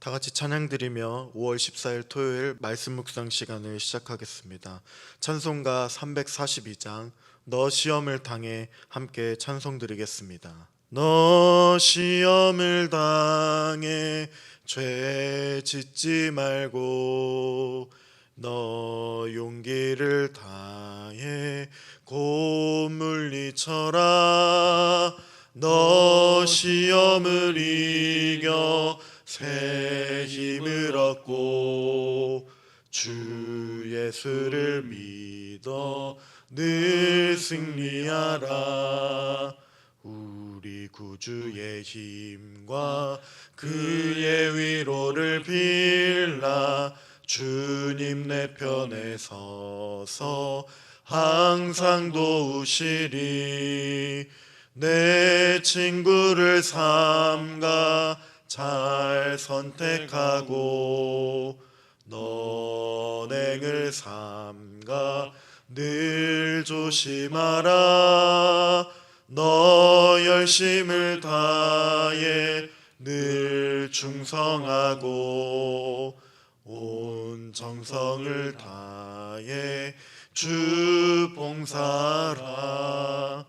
다 같이 찬양 드리며 5월 14일 토요일 말씀 묵상 시간을 시작하겠습니다. 찬송가 342장 너 시험을 당해 함께 찬송 드리겠습니다. 너 시험을 당해 죄 짓지 말고 너 용기를 다해 곧 물리쳐라. 너 시험을 이겨 새 힘을 얻고 주 예수를 믿어 늘 승리하라. 우리 구주의 힘과 그의 위로를 빌라. 주님 내 편에 서서 항상 도우시리. 내 친구를 삼가 잘 선택하고 너행을 삼가 늘 조심하라. 너 열심을 다해 늘 충성하고 온 정성을 다해 주 봉사하라.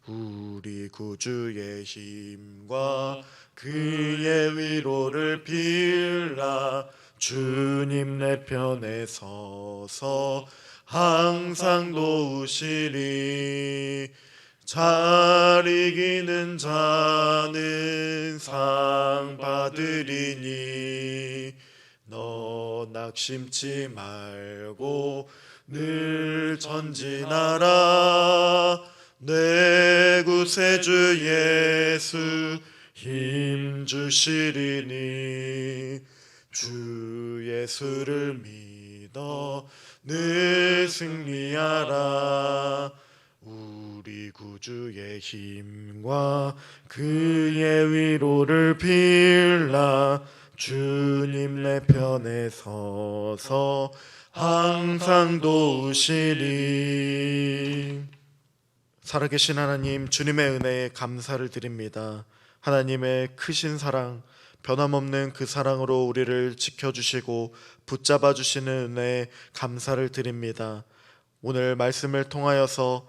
우리 구주의 힘과 그의 위로를 빌라. 주님 내 편에 서서 항상 도우시리. 잘 이기는 자는 상 받으리니 너 낙심치 말고 늘 전진하라. 내 구세주 예수 힘 주시리니 주 예수를 믿어 늘 승리하라. 우리 구주의 힘과 그의 위로를 빌라. 주님 내 편에 서서 항상 도우시리. 살아계신 하나님, 주님의 은혜에 감사를 드립니다. 하나님의 크신 사랑, 변함없는 그 사랑으로 우리를 지켜주시고 붙잡아 주시는 은혜에 감사를 드립니다. 오늘 말씀을 통하여서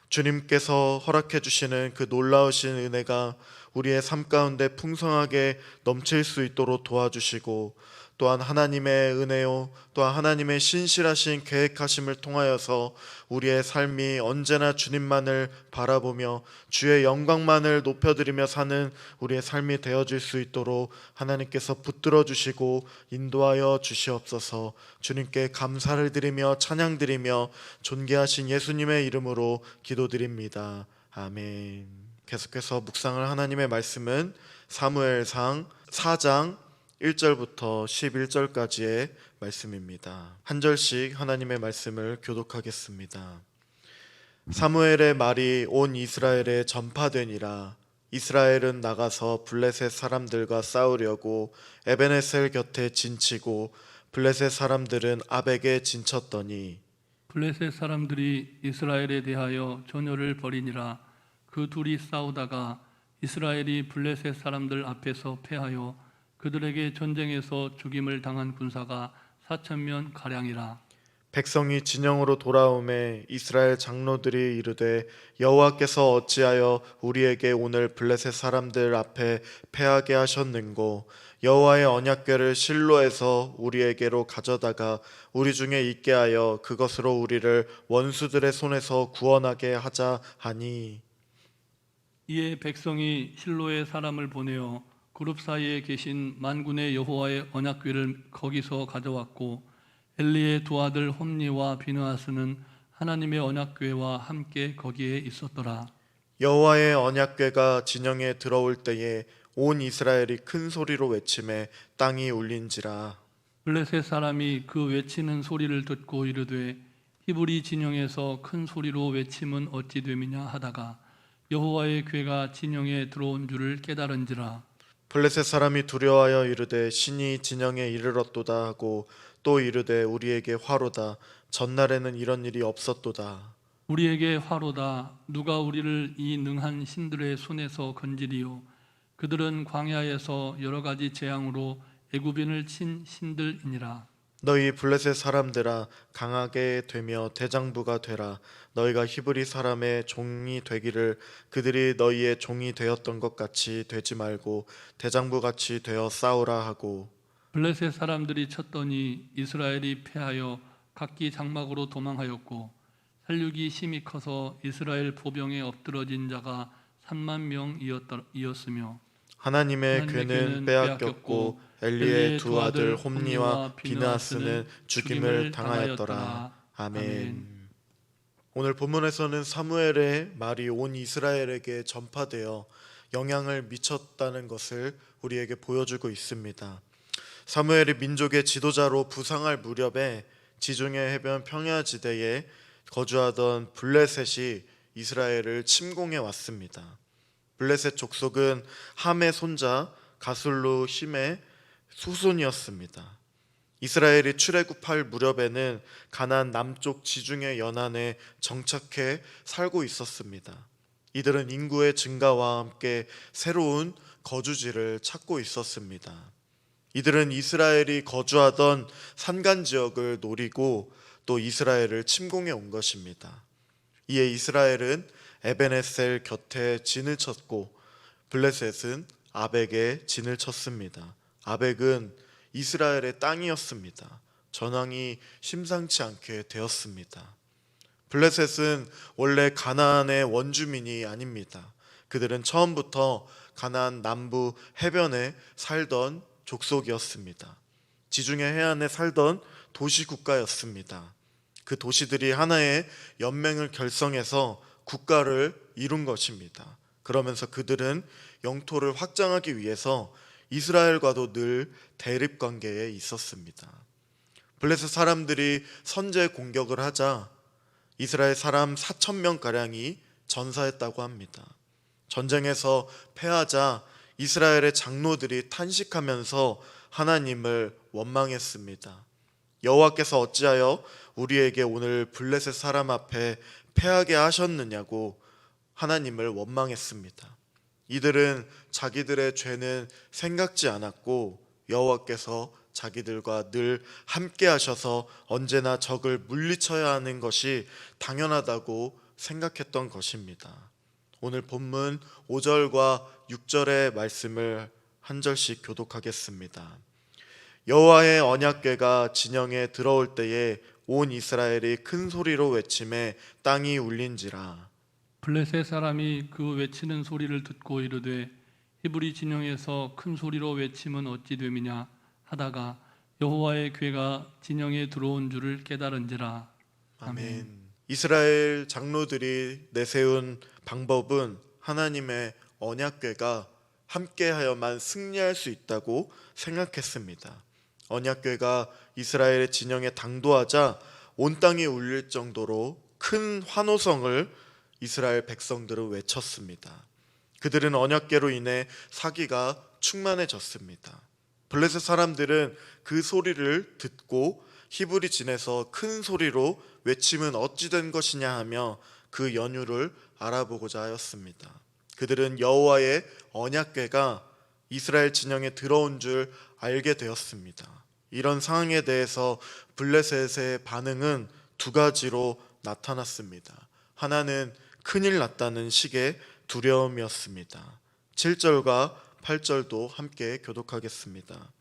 주님께서 허락해 주시는 그 놀라우신 은혜가 우리의 삶 가운데 풍성하게 넘칠 수 있도록 도와주시고, 또한 하나님의 은혜요 또한 하나님의 신실하신 계획하심을 통하여서 우리의 삶이 언제나 주님만을 바라보며 주의 영광만을 높여드리며 사는 우리의 삶이 되어질 수 있도록 하나님께서 붙들어 주시고 인도하여 주시옵소서. 주님께 감사를 드리며 찬양 드리며 존귀하신 예수님의 이름으로 기도드립니다. 아멘. 계속해서 묵상할 하나님의 말씀은 사무엘상 4장 1절부터 11절까지의 말씀입니다. 한 절씩 하나님의 말씀을 교독하겠습니다. 사무엘의 말이 온 이스라엘에 전파되니라. 이스라엘은 나가서 블레셋 사람들과 싸우려고 에베네셀 곁에 진치고 블레셋 사람들은 아벡에 진쳤더니 블레셋 사람들이 이스라엘에 대하여 전열을 벌이니라. 그 둘이 싸우다가 이스라엘이 블레셋 사람들 앞에서 패하여 그들에게 전쟁에서 죽임을 당한 군사가 4,000명 가량이라. 백성이 진영으로 돌아오매 이스라엘 장로들이 이르되 여호와께서 어찌하여 우리에게 오늘 블레셋 사람들 앞에 패하게 하셨는고 여호와의 언약궤를 실로에서 우리에게로 가져다가 우리 중에 있게 하여 그것으로 우리를 원수들의 손에서 구원하게 하자 하니. 이에 백성이 실로에 사람을 보내어 그룹 사이에 계신 만군의 여호와의 언약궤를 거기서 가져왔고 엘리의 두 아들 홈니와 비느하스는 하나님의 언약궤와 함께 거기에 있었더라. 여호와의 언약궤가 진영에 들어올 때에 온 이스라엘이 큰 소리로 외치매 땅이 울린지라. 블레셋 사람이 그 외치는 소리를 듣고 이르되 히브리 진영에서 큰 소리로 외침은 어찌 됨이냐 하다가 여호와의 궤가 진영에 들어온 줄을 깨달은지라. 블레셋 사람이 두려워하여 이르되 신이 진영에 이르렀도다 하고 또 이르되 우리에게 화로다. 전날에는 이런 일이 없었도다. 우리에게 화로다. 누가 우리를 이 능한 신들의 손에서 건지리요. 그들은 광야에서 여러 가지 재앙으로 애굽인을 친 신들이니라. 너희 블레셋 사람들아 강하게 되며 대장부가 되라. 너희가 히브리 사람의 종이 되기를 그들이 너희의 종이 되었던 것 같이 되지 말고 대장부 같이 되어 싸우라 하고. 블레셋 사람들이 쳤더니 이스라엘이 패하여 각기 장막으로 도망하였고 살육이 심히 커서 이스라엘 보병에 엎드러진 자가 3만 명이었으며 하나님의 하나님의 괴는 빼앗겼고 엘리의 두 아들 홈니와 비느하스는 죽임을 당하였더라. 아멘. 오늘 본문에서는 사무엘의 말이 온 이스라엘에게 전파되어 영향을 미쳤다는 것을 우리에게 보여주고 있습니다. 사무엘이 민족의 지도자로 부상할 무렵에 지중해 해변 평야지대에 거주하던 블레셋이 이스라엘을 침공해 왔습니다. 블레셋 족속은 함의 손자 가술루 힘의 후손이었습니다. 이스라엘이 출애굽할 무렵에는 가나안 남쪽 지중해 연안에 정착해 살고 있었습니다. 이들은 인구의 증가와 함께 새로운 거주지를 찾고 있었습니다. 이들은 이스라엘이 거주하던 산간 지역을 노리고 또 이스라엘을 침공해 온 것입니다. 이에 이스라엘은 에벤에셀 곁에 진을 쳤고 블레셋은 아벡에 진을 쳤습니다. 아벡은 이스라엘의 땅이었습니다. 전황이 심상치 않게 되었습니다. 블레셋은 원래 가나안의 원주민이 아닙니다. 그들은 처음부터 가나안 남부 해변에 살던 족속이었습니다. 지중해 해안에 살던 도시 국가였습니다. 그 도시들이 하나의 연맹을 결성해서 국가를 이룬 것입니다. 그러면서 그들은 영토를 확장하기 위해서 이스라엘과도 늘 대립 관계에 있었습니다. 블레셋 사람들이 선제 공격을 하자 이스라엘 사람 4,000명가량이 전사했다고 합니다. 전쟁에서 패하자 이스라엘의 장로들이 탄식하면서 하나님을 원망했습니다. 여호와께서 어찌하여 우리에게 오늘 블레셋 사람 앞에 패하게 하셨느냐고 하나님을 원망했습니다. 이들은 자기들의 죄는 생각지 않았고 여호와께서 자기들과 늘 함께 하셔서 언제나 적을 물리쳐야 하는 것이 당연하다고 생각했던 것입니다. 오늘 본문 5절과 6절의 말씀을 한 절씩 교독하겠습니다. 여호와의 언약궤가 진영에 들어올 때에 온 이스라엘이 큰 소리로 외치매 땅이 울린지라. 블레셋 사람이 그 외치는 소리를 듣고 이르되 히브리 진영에서 큰 소리로 외침은 어찌 됨이냐 하다가 여호와의 궤가 진영에 들어온 줄을 깨달은지라. 아멘. 이스라엘 장로들이 내세운 방법은 하나님의 언약궤가 함께하여만 승리할 수 있다고 생각했습니다. 언약궤가 이스라엘의 진영에 당도하자 온 땅이 울릴 정도로 큰 환호성을 이스라엘 백성들은 외쳤습니다. 그들은 언약궤로 인해 사기가 충만해졌습니다. 블레셋 사람들은 그 소리를 듣고 히브리 진에서 큰 소리로 외침은 어찌 된 것이냐 하며 그 연유를 알아보고자 하였습니다. 그들은 여호와의 언약궤가 이스라엘 진영에 들어온 줄 알게 되었습니다. 이런 상황에 대해서 블레셋의 반응은 두 가지로 나타났습니다. 하나는 큰일 났다는 식의 두려움이었습니다. 7절과 8절도 함께 교독하겠습니다.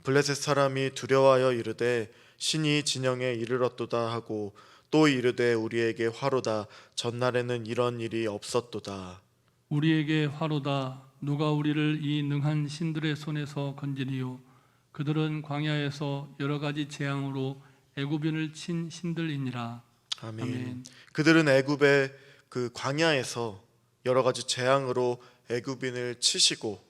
블레셋 사람이 두려워하여 이르되 신이 진영에 이르렀도다 하고 또 이르되 우리에게 화로다. 전날에는 이런 일이 없었도다. 우리에게 화로다. 누가 우리를 이 능한 신들의 손에서 건지리요. 그들은 광야에서 여러 가지 재앙으로 애굽인을 친 신들이니라. 아멘. 아멘. 그들은 애굽의 그 광야에서 여러 가지 재앙으로 애굽인을 치시고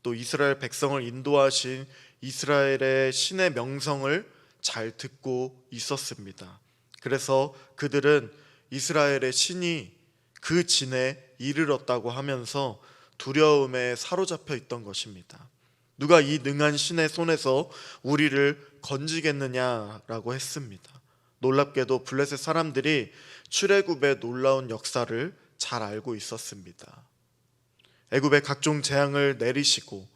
또 이스라엘 백성을 인도하신 이스라엘의 신의 명성을 잘 듣고 있었습니다. 그래서 그들은 이스라엘의 신이 그 진에 이르렀다고 하면서 두려움에 사로잡혀 있던 것입니다. 누가 이 능한 신의 손에서 우리를 건지겠느냐라고 했습니다. 놀랍게도 블레셋 사람들이 출애굽의 놀라운 역사를 잘 알고 있었습니다. 애굽의 각종 재앙을 내리시고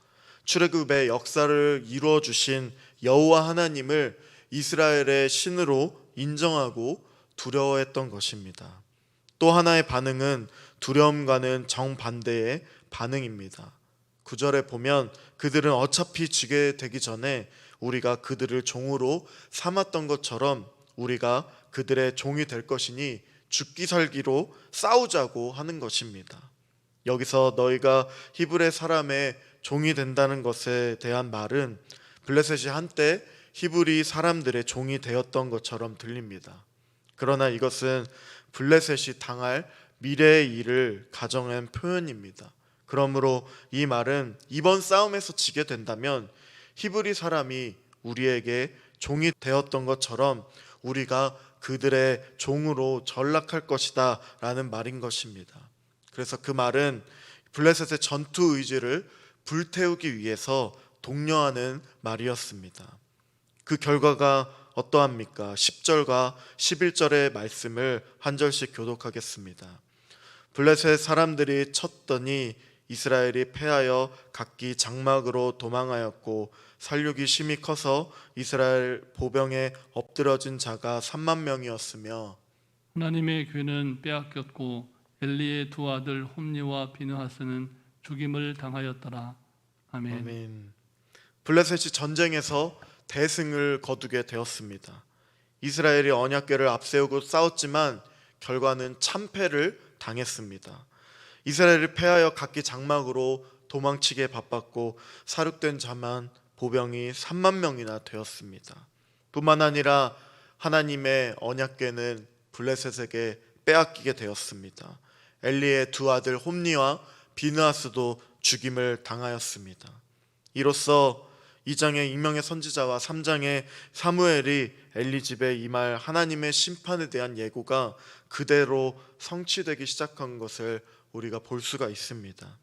출애굽의 역사를 이루어 주신 여호와 하나님을 이스라엘의 신으로 인정하고 두려워했던 것입니다. 또 하나의 반응은 두려움과는 정반대의 반응입니다. 9절에 보면 그들은 어차피 지게 되기 전에 우리가 그들을 종으로 삼았던 것처럼 우리가 그들의 종이 될 것이니 죽기 살기로 싸우자고 하는 것입니다. 여기서 너희가 히브리 사람의 종이 된다는 것에 대한 말은 블레셋이 한때 히브리 사람들의 종이 되었던 것처럼 들립니다. 그러나 이것은 블레셋이 당할 미래의 일을 가정한 표현입니다. 그러므로 이 말은 이번 싸움에서 지게 된다면 히브리 사람이 우리에게 종이 되었던 것처럼 우리가 그들의 종으로 전락할 것이다 라는 말인 것입니다. 그래서 그 말은 블레셋의 전투 의지를 불태우기 위해서 독려하는 말이었습니다. 그 결과가 어떠합니까? 10절과 11절의 말씀을 한 절씩 교독하겠습니다. 블레셋 사람들이 쳤더니 이스라엘이 패하여 각기 장막으로 도망하였고 살육이 심히 커서 이스라엘 보병에 엎드러진 자가 3만 명이었으며 하나님의 괴는 빼앗겼고 엘리의 두 아들 홈니와 비느하스는 죽임을 당하였더라. 아멘. 아멘. 블레셋이 전쟁에서 대승을 거두게 되었습니다. 이스라엘이 언약궤를 앞세우고 싸웠지만 결과는 참패를 당했습니다. 이스라엘이 패하여 각기 장막으로 도망치게 바빴고 사륙된 자만 보병이 3만 명이나 되었습니다. 뿐만 아니라 하나님의 언약궤는 블레셋에게 빼앗기게 되었습니다. 엘리의 두 아들 홈니와 비느하스도 죽임을 당하였습니다. 이로써 2장의 익명의 선지자와 3장의 사무엘이 엘리 집에 임할 하나님의 심판에 대한 예고가 그대로 성취되기 시작한 것을 우리가 볼 수가 있습니다.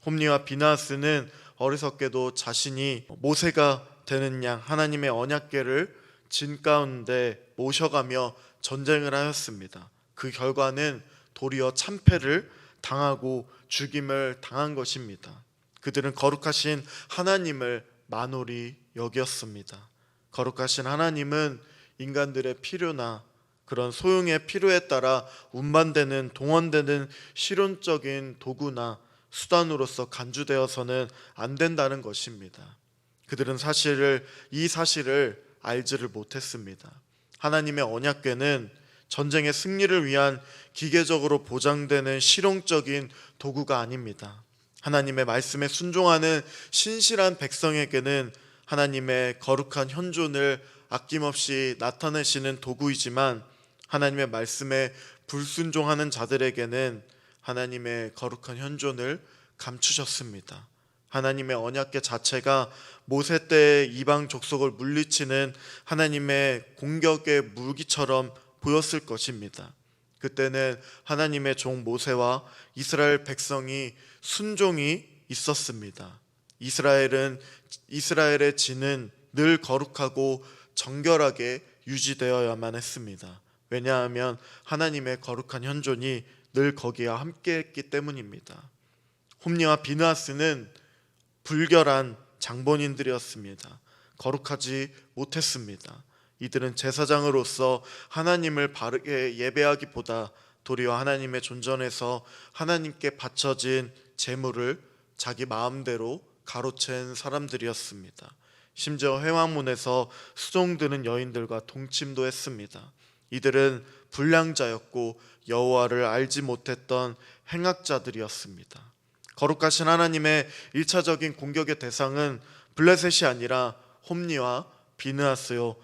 홈니와 비느하스는 어리석게도 자신이 모세가 되는 양 하나님의 언약궤를 진 가운데 모셔가며 전쟁을 하였습니다. 그 결과는 도리어 참패를 당하고 죽임을 당한 것입니다. 그들은 거룩하신 하나님을 만홀히 여겼습니다. 거룩하신 하나님은 인간들의 필요나 그런 소용의 필요에 따라 운반되는 동원되는 실용적인 도구나 수단으로서 간주되어서는 안 된다는 것입니다. 그들은 이 사실을 알지를 못했습니다. 하나님의 언약궤는 전쟁의 승리를 위한 기계적으로 보장되는 실용적인 도구가 아닙니다. 하나님의 말씀에 순종하는 신실한 백성에게는 하나님의 거룩한 현존을 아낌없이 나타내시는 도구이지만 하나님의 말씀에 불순종하는 자들에게는 하나님의 거룩한 현존을 감추셨습니다. 하나님의 언약궤 자체가 모세 때의 이방 족속을 물리치는 하나님의 공격의 무기처럼 보였을 것입니다. 그때는 하나님의 종 모세와 이스라엘 백성이 순종이 있었습니다. 이스라엘의 진은 늘 거룩하고 정결하게 유지되어야만 했습니다. 왜냐하면 하나님의 거룩한 현존이 늘 거기와 함께했기 때문입니다. 홈니와 비느하스는 불결한 장본인들이었습니다. 거룩하지 못했습니다. 이들은 제사장으로서 하나님을 바르게 예배하기보다 도리어 하나님의 존전에서 하나님께 바쳐진 제물을 자기 마음대로 가로챈 사람들이었습니다. 심지어 회막문에서 수종드는 여인들과 동침도 했습니다. 이들은 불량자였고 여호와를 알지 못했던 행악자들이었습니다. 거룩하신 하나님의 1차적인 공격의 대상은 블레셋이 아니라 홈니와 비느하스요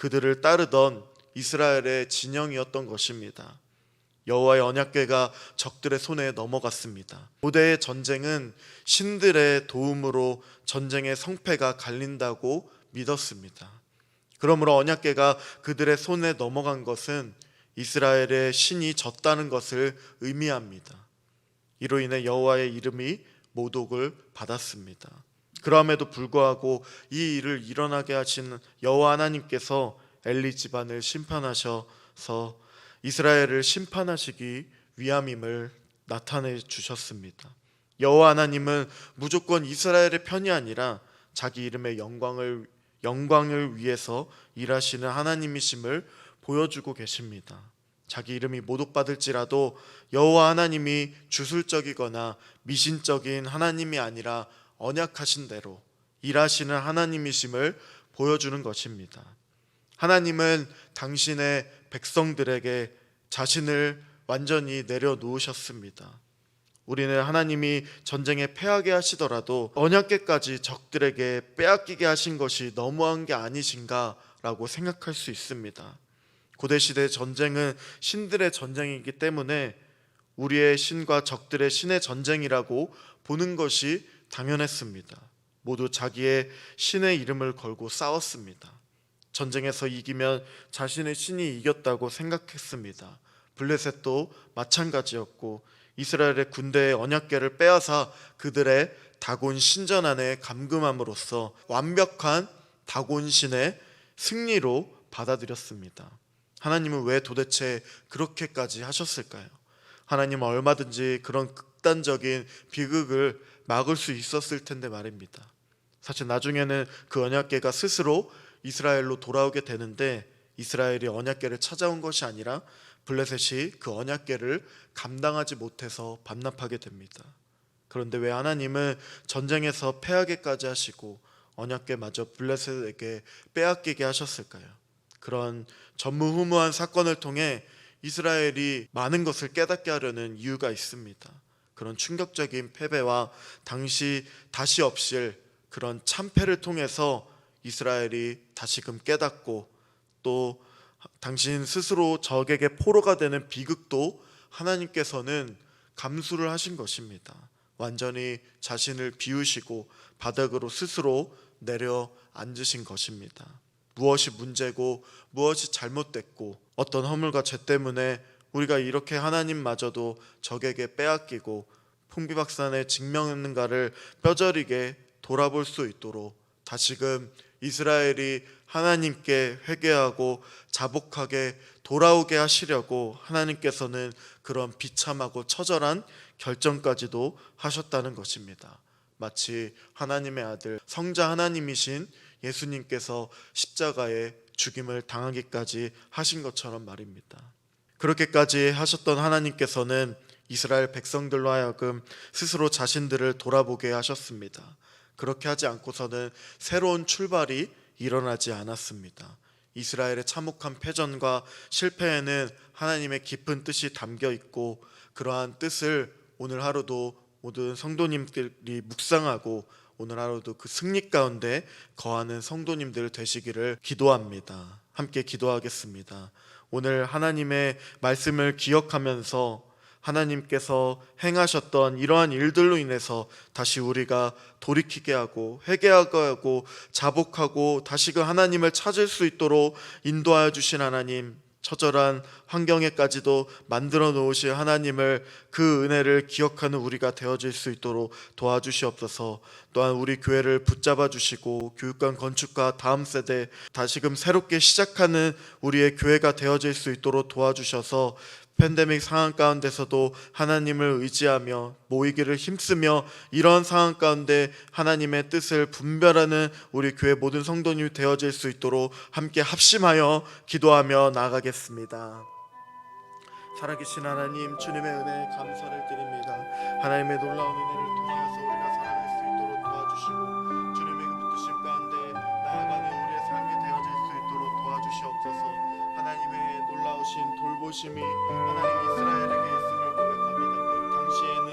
그들을 따르던 이스라엘의 진영이었던 것입니다. 여호와의 언약궤가 적들의 손에 넘어갔습니다. 고대의 전쟁은 신들의 도움으로 전쟁의 성패가 갈린다고 믿었습니다. 그러므로 언약궤가 그들의 손에 넘어간 것은 이스라엘의 신이 졌다는 것을 의미합니다. 이로 인해 여호와의 이름이 모독을 받았습니다. 그럼에도 불구하고 이 일을 일어나게 하신 여호와 하나님께서 엘리 집안을 심판하셔서 이스라엘을 심판하시기 위함임을 나타내 주셨습니다. 여호와 하나님은 무조건 이스라엘의 편이 아니라 자기 이름의 영광을 위해서 일하시는 하나님이심을 보여주고 계십니다. 자기 이름이 모독받을지라도 여호와 하나님이 주술적이거나 미신적인 하나님이 아니라 언약하신 대로 일하시는 하나님이심을 보여주는 것입니다. 하나님은 당신의 백성들에게 자신을 완전히 내려놓으셨습니다. 우리는 하나님이 전쟁에 패하게 하시더라도 언약궤까지 적들에게 빼앗기게 하신 것이 너무한 게 아니신가 라고 생각할 수 있습니다. 고대시대 전쟁은 신들의 전쟁이기 때문에 우리의 신과 적들의 신의 전쟁이라고 보는 것이 당연했습니다. 모두 자기의 신의 이름을 걸고 싸웠습니다. 전쟁에서 이기면 자신의 신이 이겼다고 생각했습니다. 블레셋도 마찬가지였고 이스라엘의 군대의 언약궤를 빼앗아 그들의 다곤 신전 안에 감금함으로써 완벽한 다곤 신의 승리로 받아들였습니다. 하나님은 왜 도대체 그렇게까지 하셨을까요? 하나님은 얼마든지 그런 극단적인 비극을 막을 수 있었을 텐데 말입니다. 사실 나중에는 그 언약궤가 스스로 이스라엘로 돌아오게 되는데 이스라엘이 언약궤를 찾아온 것이 아니라 블레셋이 그 언약궤를 감당하지 못해서 반납하게 됩니다. 그런데 왜 하나님은 전쟁에서 패하게까지 하시고 언약궤마저 블레셋에게 빼앗기게 하셨을까요? 그런 전무후무한 사건을 통해 이스라엘이 많은 것을 깨닫게 하려는 이유가 있습니다. 그런 충격적인 패배와 당시 다시 없을 그런 참패를 통해서 이스라엘이 다시금 깨닫고 또 당신 스스로 적에게 포로가 되는 비극도 하나님께서는 감수를 하신 것입니다. 완전히 자신을 비우시고 바닥으로 스스로 내려앉으신 것입니다. 무엇이 문제고 무엇이 잘못됐고 어떤 허물과 죄 때문에 우리가 이렇게 하나님마저도 적에게 빼앗기고 풍비박산의 직면했는가를 뼈저리게 돌아볼 수 있도록 다시금 이스라엘이 하나님께 회개하고 자복하게 돌아오게 하시려고 하나님께서는 그런 비참하고 처절한 결정까지도 하셨다는 것입니다. 마치 하나님의 아들 성자 하나님이신 예수님께서 십자가에 죽임을 당하기까지 하신 것처럼 말입니다. 그렇게까지 하셨던 하나님께서는 이스라엘 백성들로 하여금 스스로 자신들을 돌아보게 하셨습니다. 그렇게 하지 않고서는 새로운 출발이 일어나지 않았습니다. 이스라엘의 참혹한 패전과 실패에는 하나님의 깊은 뜻이 담겨 있고 그러한 뜻을 오늘 하루도 모든 성도님들이 묵상하고 오늘 하루도 그 승리 가운데 거하는 성도님들 되시기를 기도합니다. 함께 기도하겠습니다. 오늘 하나님의 말씀을 기억하면서 하나님께서 행하셨던 이러한 일들로 인해서 다시 우리가 돌이키게 하고 회개하게 하고 자복하고 다시 그 하나님을 찾을 수 있도록 인도하여 주신 하나님, 처절한 환경에까지도 만들어 놓으실 하나님을 그 은혜를 기억하는 우리가 되어질 수 있도록 도와주시옵소서. 또한 우리 교회를 붙잡아 주시고 교육관 건축과 다음 세대 다시금 새롭게 시작하는 우리의 교회가 되어질 수 있도록 도와주셔서 팬데믹 상황 가운데서도 하나님을 의지하며 모이기를 힘쓰며 이런 상황 가운데 하나님의 뜻을 분별하는 우리 교회 모든 성도님이 되어질 수 있도록 함께 합심하여 기도하며 나아가겠습니다. 살아계신 하나님, 주님의 은혜에 감사를 드립니다. 하나님의 놀라운 은혜를 통하여서 우리가 살아갈 수 있도록 도와주시고 주님의 그 붙드심 가운데 나아가는 우리의 삶이 되어질 수 있도록 도와주시옵소서. 하나님의 놀라우신 돌보심이 하나님 이스라엘에게 있음을 고백합니다. 당시에는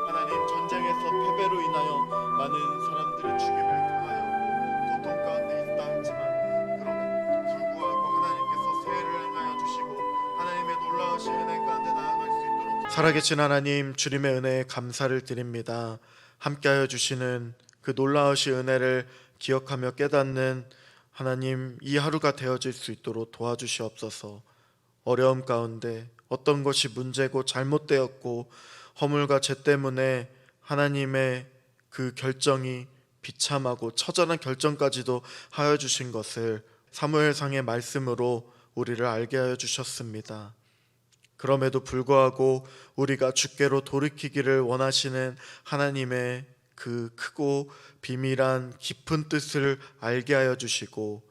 하나님 전쟁에서 패배로 인하여 많은 사람들의 죽임을 당하였고 고통 가운데 있다 했지만 그럼에도 불구하고 하나님께서 세례를 행하여 주시고 하나님의 놀라우신 은혜 가운데 나아갈 수 있도록 살아계신 하나님, 주님의 은혜에 감사를 드립니다. 함께하여 주시는 그 놀라우신 은혜를 기억하며 깨닫는 하나님, 이 하루가 되어질 수 있도록 도와주시옵소서. 어려움 가운데 어떤 것이 문제고 잘못되었고 허물과 죄 때문에 하나님의 그 결정이 비참하고 처절한 결정까지도 하여 주신 것을 사무엘상의 말씀으로 우리를 알게 하여 주셨습니다. 그럼에도 불구하고 우리가 주께로 돌이키기를 원하시는 하나님의 그 크고 비밀한 깊은 뜻을 알게 하여 주시고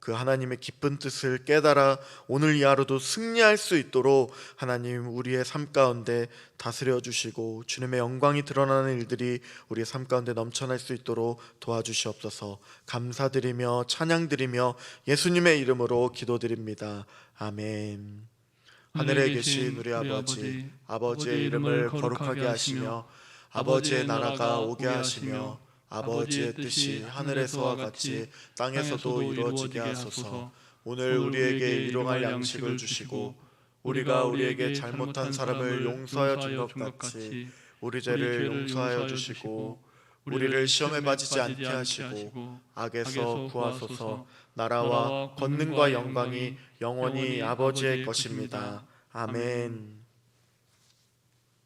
그 하나님의 깊은 뜻을 깨달아 오늘 이 하루도 승리할 수 있도록 하나님 우리의 삶 가운데 다스려 주시고 주님의 영광이 드러나는 일들이 우리의 삶 가운데 넘쳐날 수 있도록 도와주시옵소서. 감사드리며 찬양드리며 예수님의 이름으로 기도드립니다. 아멘. 하늘에 계신 우리 아버지, 아버지의 이름을 거룩하게 하시며 아버지의 나라가 오게 하시며 아버지의 뜻이 하늘에서와 같이 땅에서도 이루어지게 하소서. 오늘 우리에게 일용할 양식을 주시고 우리가 우리에게 잘못한 사람을 용서하여 준 것 같이 우리 죄를 용서하여 주시고 우리를 시험에 빠지지 않게 하시고 악에서 구하소서. 나라와 권능과 영광이 영원히 아버지의 것입니다. 아멘.